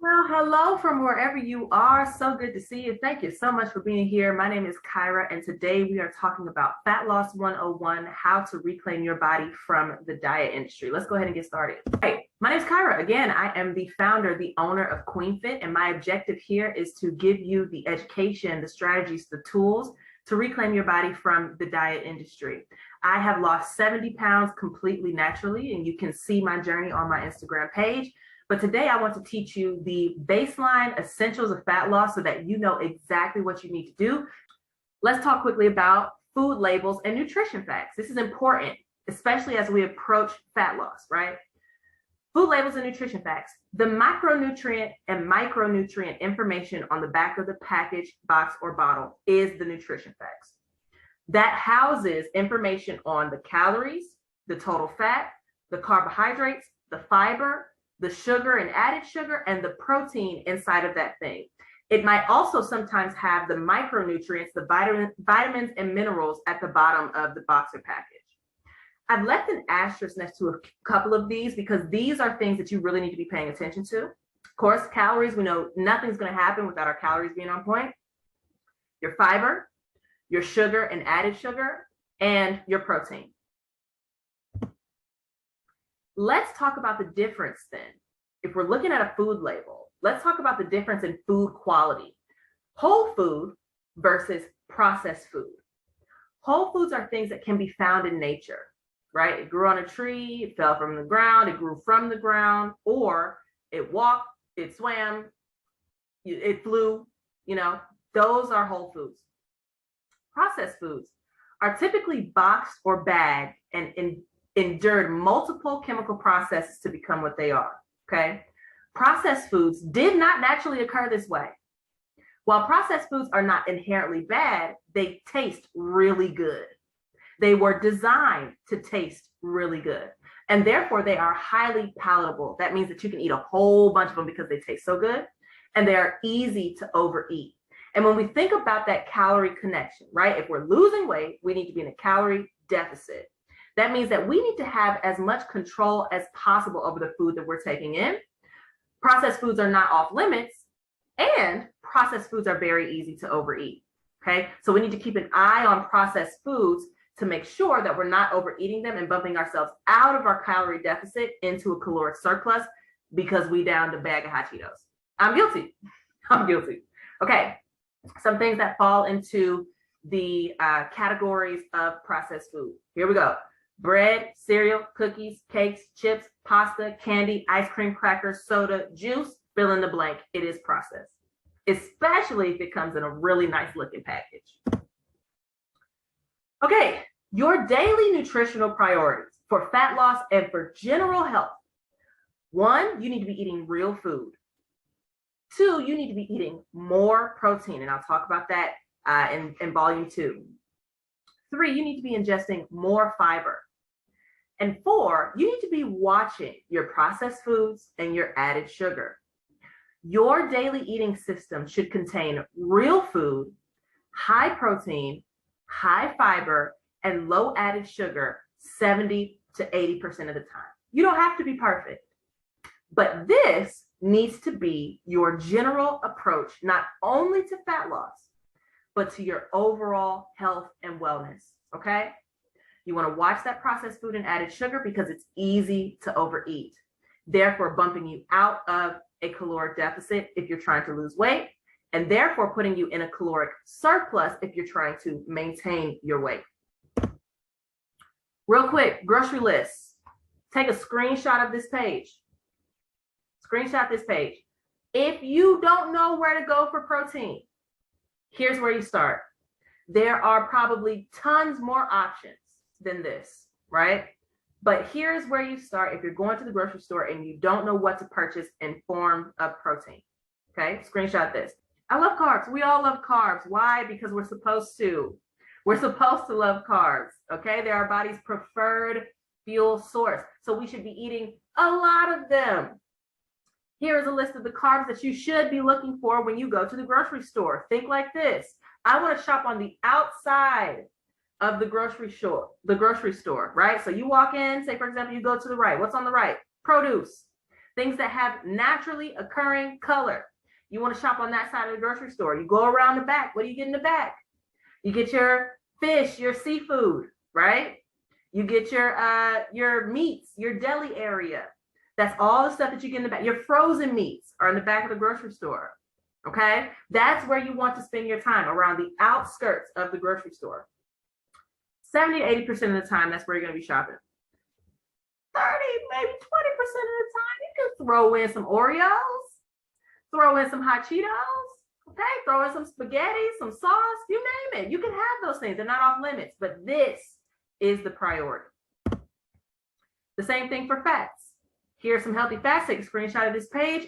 Well, hello from wherever you are. So good to see you. Thank you so much for being here. My name is Kyra, and today we are talking about Fat Loss 101, how to reclaim your body from the diet industry. Let's go ahead and get started. Hey, my name is Kyra. Again, I am the founder, the owner of QueenFit, and my objective here is to give you the education, the strategies, the tools to reclaim your body from the diet industry. I have lost 70 pounds completely naturally, and you can see my journey on my Instagram page. But today I want to teach you the baseline essentials of fat loss so that you know exactly what you need to do. Let's talk quickly about food labels and nutrition facts. This is important, especially as we approach fat loss, right? Food labels and nutrition facts. The macronutrient and micronutrient information on the back of the package, box, or bottle is the nutrition facts. That houses information on the calories, the total fat, the carbohydrates, the fiber, the sugar and added sugar, and the protein inside of that thing. It might also sometimes have the micronutrients, the vitamins and minerals at the bottom of the box or package. I've left an asterisk next to a couple of these because these are things that you really need to be paying attention to. Of course, calories, we know nothing's going to happen without our calories being on point. Your fiber, your sugar and added sugar, and your protein. Let's talk about the difference then. If we're looking at a food label, let's talk about the difference in food quality. Whole food versus processed food. Whole foods are things that can be found in nature, right? It grew on a tree, it fell from the ground, it grew from the ground, or it walked, it swam, it flew, those are whole foods. Processed foods are typically boxed or bagged and endured multiple chemical processes to become what they are, okay? Processed foods did not naturally occur this way. While processed foods are not inherently bad, they taste really good. They were designed to taste really good, and therefore they are highly palatable. That means that you can eat a whole bunch of them because they taste so good, and they are easy to overeat. And when we think about that calorie connection, right? If we're losing weight, we need to be in a calorie deficit. That means that we need to have as much control as possible over the food that we're taking in. Processed foods are not off limits, and processed foods are very easy to overeat, okay? So we need to keep an eye on processed foods to make sure that we're not overeating them and bumping ourselves out of our calorie deficit into a caloric surplus because we downed a bag of hot Cheetos. I'm guilty. Okay, some things that fall into the categories of processed food. Here we go. Bread, cereal, cookies, cakes, chips, pasta, candy, ice cream, crackers, soda, juice, fill in the blank. It is processed, especially if it comes in a really nice looking package. Okay, your daily nutritional priorities for fat loss and for general health. 1, you need to be eating real food. 2, you need to be eating more protein, and I'll talk about that in volume 2. 3, you need to be ingesting more fiber. And 4, you need to be watching your processed foods and your added sugar. Your daily eating system should contain real food, high protein, high fiber, and low added sugar 70 to 80% of the time. You don't have to be perfect, but this needs to be your general approach, not only to fat loss, but to your overall health and wellness, okay? You want to watch that processed food and added sugar because it's easy to overeat, therefore bumping you out of a caloric deficit if you're trying to lose weight, and therefore putting you in a caloric surplus if you're trying to maintain your weight. Real quick, grocery lists. Take a screenshot of this page. Screenshot this page. If you don't know where to go for protein, here's where you start. There are probably tons more options than this, right? But here's where you start if you're going to the grocery store and you don't know what to purchase in form of protein, okay? Screenshot this. I love carbs. We all love carbs. Why? Because we're supposed to. We're supposed to love carbs, okay? They're our body's preferred fuel source. So we should be eating a lot of them. Here is a list of the carbs that you should be looking for when you go to the grocery store. Think like this. I want to shop on the outside of the grocery store, right? So you walk in, say for example, you go to the right. What's on the right? Produce. things that have naturally occurring color. You want to shop on that side of the grocery store. You go around the back. What do you get in the back? You get your fish, your seafood, right? You get your meats, your deli area. That's all the stuff that you get in the back. Your frozen meats are in the back of the grocery store. Okay? That's where you want to spend your time, around the outskirts of the grocery store. 70 to 80% of the time, that's where you're going to be shopping. 30, maybe 20% of the time, you can throw in some Oreos, throw in some hot Cheetos, okay? Throw in some spaghetti, some sauce, you name it. You can have those things. They're not off limits, but this is the priority. The same thing for fats. Here's some healthy fats. Take a screenshot of this page.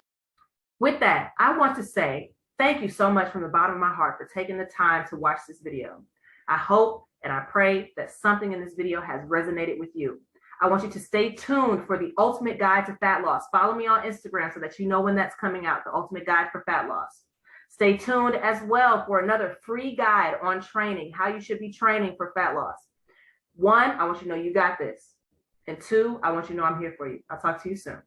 With that, I want to say thank you so much from the bottom of my heart for taking the time to watch this video. I hope and I pray that something in this video has resonated with you. I want you to stay tuned for the ultimate guide to fat loss. Follow me on Instagram so that you know when that's coming out, the ultimate guide for fat loss. Stay tuned as well for another free guide on training, how you should be training for fat loss. 1, I want you to know you got this. And 2, I want you to know I'm here for you. I'll talk to you soon.